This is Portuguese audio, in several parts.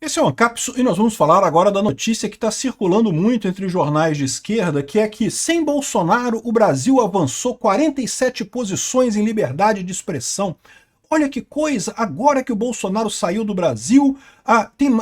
Esse é o Ancapsu e nós vamos falar agora da notícia que está circulando muito entre jornais de esquerda, que é que, sem Bolsonaro, o Brasil avançou 47 posições em liberdade de expressão. Olha que coisa, agora que o Bolsonaro saiu do Brasil,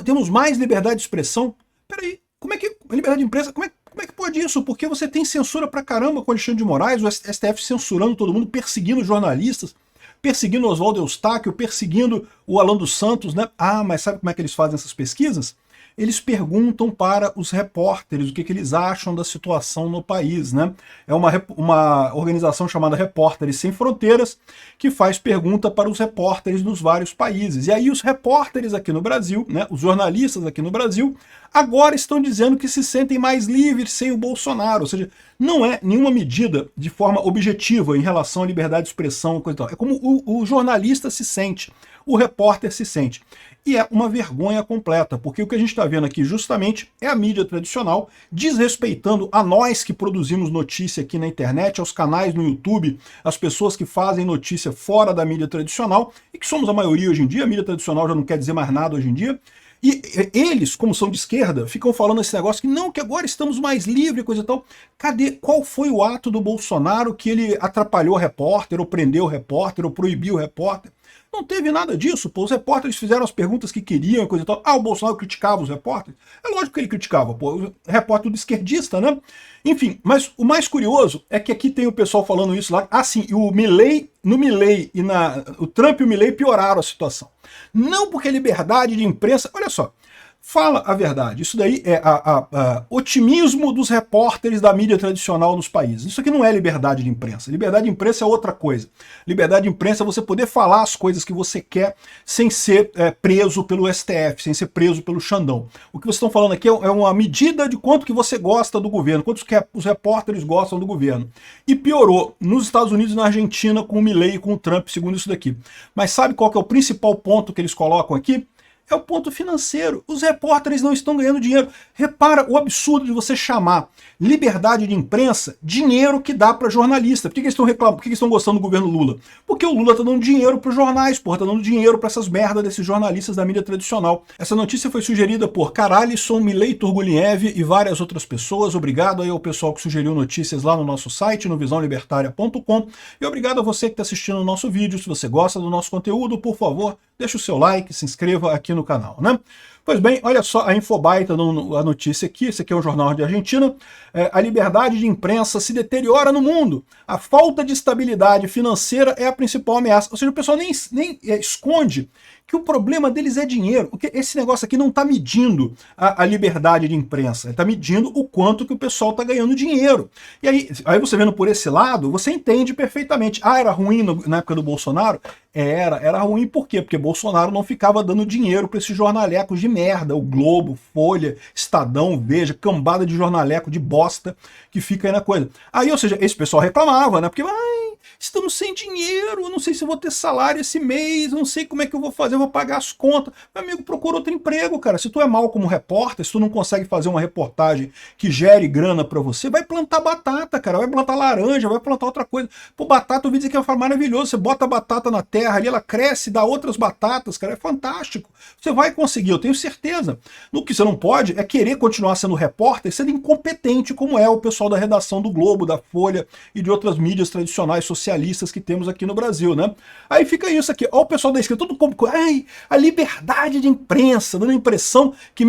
temos mais liberdade de expressão. Peraí, como é que liberdade de imprensa, como é que pode isso? Porque você tem censura pra caramba com o Alexandre de Moraes, o STF censurando todo mundo, perseguindo jornalistas, perseguindo o Oswaldo Eustáquio, perseguindo o Alan dos Santos, né? Ah, mas sabe como é que eles fazem essas pesquisas? Eles perguntam para os repórteres o que eles acham da situação no país, né? É uma organização chamada Repórteres Sem Fronteiras que faz pergunta para os repórteres dos vários países. E aí os repórteres aqui no Brasil, né, os jornalistas aqui no Brasil, agora estão dizendo que se sentem mais livres sem o Bolsonaro, ou seja, não é nenhuma medida de forma objetiva em relação à liberdade de expressão, coisa e tal. É como o jornalista se sente, o repórter se sente. E é uma vergonha completa, porque o que a gente está vendo aqui justamente é a mídia tradicional desrespeitando a nós que produzimos notícia aqui na internet, aos canais no YouTube, as pessoas que fazem notícia fora da mídia tradicional, e que somos a maioria hoje em dia, a mídia tradicional já não quer dizer mais nada hoje em dia. E eles, como são de esquerda, ficam falando esse negócio que não, que agora estamos mais livres, coisa e tal. Cadê? Qual foi o ato do Bolsonaro que ele atrapalhou o repórter, ou prendeu o repórter, ou proibiu o repórter? Não teve nada disso, pô. Os repórteres fizeram as perguntas que queriam, coisa e tal. Ah, o Bolsonaro criticava os repórteres? É lógico que ele criticava, pô. O repórter do esquerdista, né? Enfim, mas o mais curioso é que aqui tem o pessoal falando isso lá. Ah, sim, e o Milley, no Milley e o Trump e o Milley pioraram a situação. Não porque a liberdade de imprensa... Olha só, fala a verdade. Isso daí é otimismo dos repórteres da mídia tradicional nos países. Isso aqui não é liberdade de imprensa. Liberdade de imprensa é outra coisa. Liberdade de imprensa é você poder falar as coisas que você quer sem ser preso pelo STF, sem ser preso pelo Xandão. O que vocês estão falando aqui é uma medida de quanto que você gosta do governo, quanto que os repórteres gostam do governo. E piorou nos Estados Unidos e na Argentina com o Milley e com o Trump, segundo isso daqui. Mas sabe qual que é o principal ponto que eles colocam aqui? É o ponto financeiro. Os repórteres não estão ganhando dinheiro. Repara o absurdo de você chamar liberdade de imprensa dinheiro que dá para jornalista. Por que eles estão reclamando? Por que eles estão gostando do governo Lula? Porque o Lula está dando dinheiro para os jornais, porra, tá dando dinheiro para essas merdas desses jornalistas da mídia tradicional. Essa notícia foi sugerida por Karalisson, Milley Turguliev e várias outras pessoas. Obrigado aí ao pessoal que sugeriu notícias lá no nosso site, no visãolibertaria.com. E obrigado a você que está assistindo o nosso vídeo. Se você gosta do nosso conteúdo, por favor, deixa o seu like, se inscreva aqui no canal, né? Pois bem, olha só a Infobaita, a notícia aqui, esse aqui é um jornal de Argentina. A liberdade de imprensa se deteriora no mundo. A falta de estabilidade financeira é a principal ameaça. Ou seja, o pessoal nem esconde que o problema deles é dinheiro. Porque esse negócio aqui não está medindo a liberdade de imprensa, ele está medindo o quanto que o pessoal está ganhando dinheiro. E aí você vendo por esse lado, você entende perfeitamente. Ah, era ruim na época do Bolsonaro? Era ruim por quê? Porque Bolsonaro não ficava dando dinheiro para esses jornalecos de merda, o Globo, Folha, Estadão, Veja, cambada de jornaleco de bosta que fica aí na coisa. Aí, ou seja, esse pessoal reclamava, né? Porque, estamos sem dinheiro, eu não sei se eu vou ter salário esse mês, eu não sei como é que eu vou fazer, eu vou pagar as contas. Meu amigo, procura outro emprego, cara. Se tu é mal como repórter, se tu não consegue fazer uma reportagem que gere grana pra você, vai plantar batata, cara, vai plantar laranja, vai plantar outra coisa. Pô, batata, eu ouvi dizer que é maravilhoso, você bota a batata na terra ali, ela cresce, dá outras batatas, cara, é fantástico. Você vai conseguir, eu tenho certeza. No que você não pode é querer continuar sendo repórter, sendo incompetente, como é o pessoal da redação do Globo, da Folha e de outras mídias tradicionais socialistas que temos aqui no Brasil, né? Aí fica isso aqui, ó, o pessoal da esquerda, todo como, a liberdade de imprensa, dando a impressão que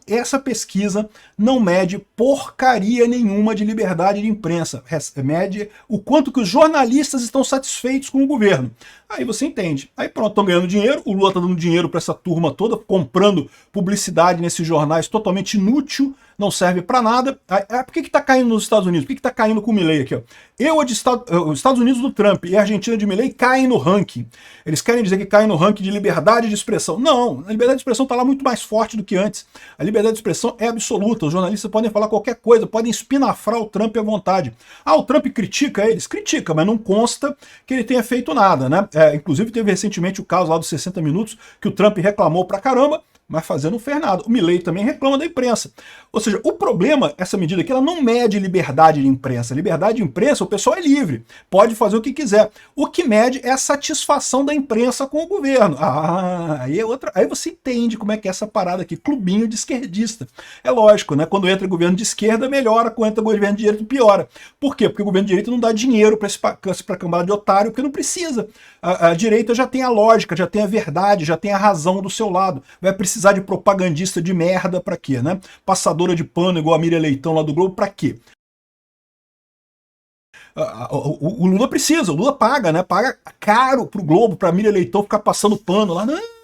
essa pesquisa não mede porcaria nenhuma de liberdade de imprensa, mede o quanto que os jornalistas estão satisfeitos com o governo. Aí você entende. Aí pronto, estão ganhando dinheiro, o Lula está dando dinheiro para essa turma toda, comprando publicidade nesses jornais totalmente inútil, não serve para nada. Por que está caindo nos Estados Unidos? Por que está caindo com o Milley aqui? Ó? Os Estados Unidos do Trump e a Argentina de Milley caem no ranking. Eles querem dizer que caem no ranking de liberdade de expressão. Não, a liberdade de expressão está lá muito mais forte do que antes. A liberdade de expressão é absoluta. Os jornalistas podem falar qualquer coisa, podem espinafrar o Trump à vontade. Ah, o Trump critica eles? Critica, mas não consta que ele tenha feito nada, né? Inclusive teve recentemente o caso lá dos 60 minutos, que o Trump reclamou pra caramba, mas fazer não fez nada. O Milei também reclama da imprensa. Ou seja, o problema, essa medida aqui, ela não mede liberdade de imprensa. Liberdade de imprensa, o pessoal é livre, pode fazer o que quiser. O que mede é a satisfação da imprensa com o governo. Aí é outra. Aí você entende como é que é essa parada aqui, clubinho de esquerdista. É lógico, né? Quando entra governo de esquerda, melhora, quando entra governo de direita, piora. Por quê? Porque o governo de direita não dá dinheiro para cambada de otário, porque não precisa. A direita já tem a lógica, já tem a verdade, já tem a razão do seu lado. Vai precisar de propagandista de merda pra quê, né? Passadora de pano igual a Miriam Leitão lá do Globo, pra quê? O Lula precisa, o Lula paga, né? Paga caro pro Globo, pra Miriam Leitão ficar passando pano lá. Não,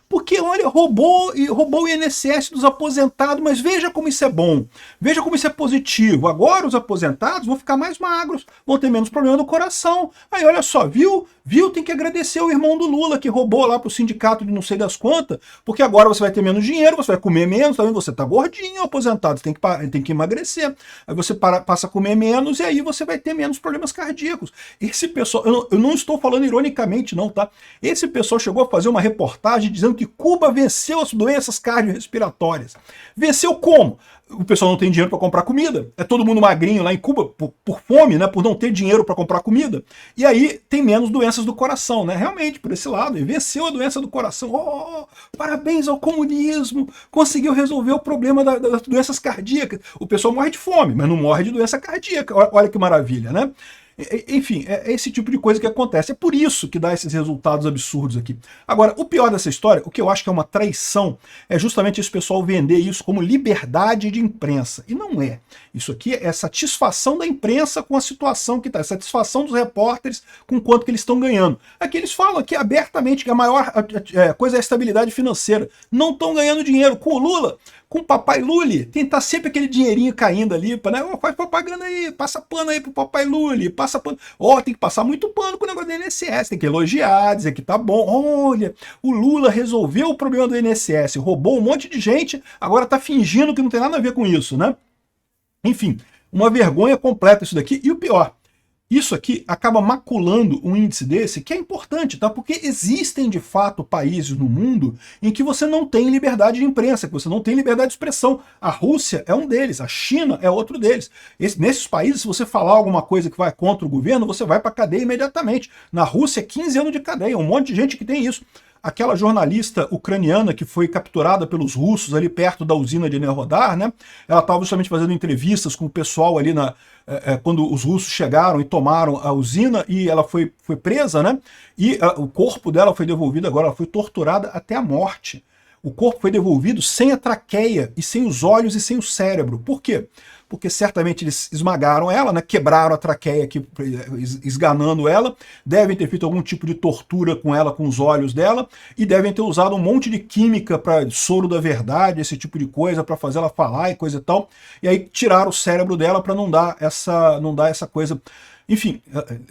porque, olha, roubou o INSS dos aposentados, mas veja como isso é bom, veja como isso é positivo. Agora os aposentados vão ficar mais magros, vão ter menos problema no coração. Aí, olha só, viu, tem que agradecer o irmão do Lula, que roubou lá pro sindicato de não sei das quantas, porque agora você vai ter menos dinheiro, você vai comer menos, também você tá gordinho, aposentado, você tem que emagrecer. Aí você passa a comer menos e aí você vai ter menos problemas cardíacos. Esse pessoal, eu não estou falando ironicamente não, tá? Esse pessoal chegou a fazer uma reportagem dizendo que Cuba venceu as doenças cardiorrespiratórias. Venceu como? O pessoal não tem dinheiro para comprar comida. É todo mundo magrinho lá em Cuba por fome, né? Por não ter dinheiro para comprar comida. E aí tem menos doenças do coração, né? Realmente, por esse lado. E venceu a doença do coração. Oh, parabéns ao comunismo. Conseguiu resolver o problema das doenças cardíacas. O pessoal morre de fome, mas não morre de doença cardíaca. Olha que maravilha, né? Enfim, é esse tipo de coisa que acontece. É por isso que dá esses resultados absurdos aqui. Agora, o pior dessa história, o que eu acho que é uma traição, é justamente esse pessoal vender isso como liberdade de imprensa. E não é. Isso aqui é satisfação da imprensa com a situação que está, é satisfação dos repórteres com quanto que eles estão ganhando. Aqui eles falam aqui abertamente que a maior coisa é a estabilidade financeira. Não estão ganhando dinheiro. Com o Lula, com o papai Lully, tem que estar sempre aquele dinheirinho caindo ali, né? Oh, faz propaganda aí, passa pano aí pro papai Lully, passa pano. Ó, tem que passar muito pano com o negócio do INSS, tem que elogiar, dizer que tá bom. Olha, o Lula resolveu o problema do INSS, roubou um monte de gente, agora tá fingindo que não tem nada a ver com isso, né? Enfim, uma vergonha completa isso daqui. E o pior, isso aqui acaba maculando um índice desse, que é importante, tá? Porque existem, de fato, países no mundo em que você não tem liberdade de imprensa, que você não tem liberdade de expressão. A Rússia é um deles, a China é outro deles. Nesses países, se você falar alguma coisa que vai contra o governo, você vai para cadeia imediatamente. Na Rússia, 15 anos de cadeia, um monte de gente que tem isso. Aquela jornalista ucraniana que foi capturada pelos russos ali perto da usina de Enerhodar, né? Ela estava justamente fazendo entrevistas com o pessoal ali quando os russos chegaram e tomaram a usina, e ela foi presa, né? E o corpo dela foi devolvido agora, ela foi torturada até a morte. O corpo foi devolvido sem a traqueia, e sem os olhos e sem o cérebro. Por quê? Porque certamente eles esmagaram ela, né, quebraram a traqueia aqui, esganando ela, devem ter feito algum tipo de tortura com ela, com os olhos dela, e devem ter usado um monte de química para soro da verdade, esse tipo de coisa, para fazer ela falar e coisa e tal, e aí tiraram o cérebro dela para não dar essa coisa. Enfim,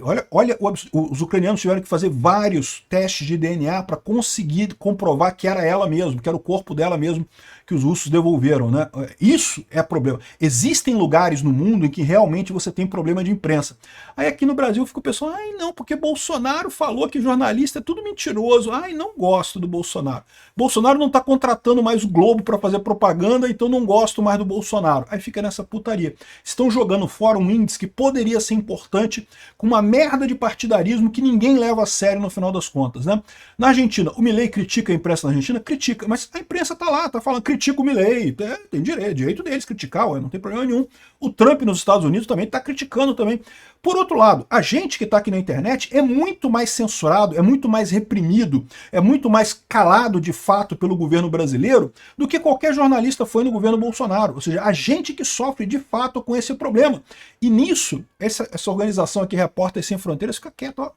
olha os ucranianos tiveram que fazer vários testes de DNA para conseguir comprovar que era ela mesmo, que era o corpo dela mesmo que os russos devolveram, né? Isso é problema. Existem lugares no mundo em que realmente você tem problema de imprensa. Aí aqui no Brasil fica o pessoal, ai não, porque Bolsonaro falou que jornalista é tudo mentiroso. Ai, não gosto do Bolsonaro. Bolsonaro não está contratando mais o Globo para fazer propaganda, então não gosto mais do Bolsonaro. Aí fica nessa putaria. Estão jogando fora um índice que poderia ser importante, com uma merda de partidarismo que ninguém leva a sério no final das contas, né? Na Argentina, o Milei critica a imprensa na Argentina? Critica, mas a imprensa tá lá, tá falando, critica o Milei, tem direito deles criticar, ué, não tem problema nenhum. O Trump nos Estados Unidos também tá criticando também. Por outro lado, a gente que tá aqui na internet é muito mais censurado, é muito mais reprimido, é muito mais calado de fato pelo governo brasileiro do que qualquer jornalista foi no governo Bolsonaro. Ou seja, a gente que sofre de fato com esse problema. E nisso, essa organização aqui, Repórteres Sem Fronteiras, fica quieta, ó.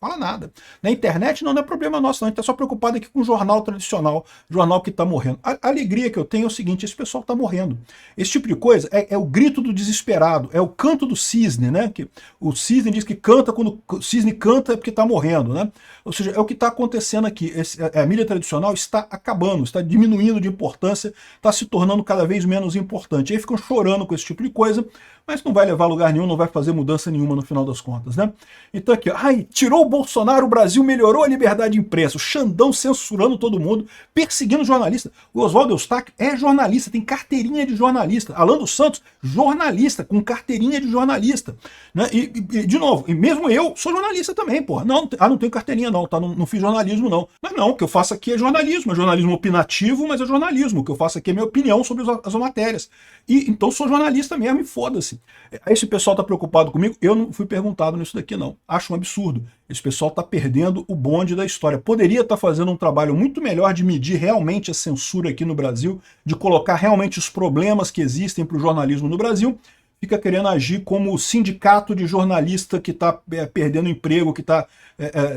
Fala nada. Na internet não é problema nosso, não. A gente está só preocupado aqui com o jornal tradicional, jornal que está morrendo. A alegria que eu tenho é o seguinte, esse pessoal está morrendo. Esse tipo de coisa é o grito do desesperado, é o canto do cisne, né? Que o cisne diz que canta, quando o cisne canta é porque está morrendo, né? Ou seja, é o que está acontecendo aqui. A mídia tradicional está acabando, está diminuindo de importância, está se tornando cada vez menos importante. Aí ficam chorando com esse tipo de coisa, mas não vai levar a lugar nenhum, não vai fazer mudança nenhuma no final das contas, né? Então aqui, ai, tirou o Bolsonaro, o Brasil melhorou a liberdade de imprensa. O Xandão censurando todo mundo, perseguindo jornalista. O Oswaldo Eustáquio é jornalista, tem carteirinha de jornalista. Alan dos Santos, jornalista, com carteirinha de jornalista. Né? De novo, e mesmo eu sou jornalista também, porra. Não tenho carteirinha não, tá? Não fiz jornalismo não. Mas não, o que eu faço aqui é jornalismo opinativo, mas é jornalismo. O que eu faço aqui é minha opinião sobre as matérias. E então sou jornalista mesmo e foda-se. Esse pessoal tá preocupado comigo? Eu não fui perguntado nisso daqui não. Acho um absurdo. Esse pessoal tá perdendo o bonde da história. Poderia estar fazendo um trabalho muito melhor de medir realmente a censura aqui no Brasil, de colocar realmente os problemas que existem para o jornalismo no Brasil. Fica querendo agir como o sindicato de jornalista que está perdendo emprego, que está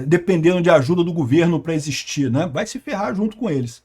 dependendo de ajuda do governo para existir, né? Vai se ferrar junto com eles.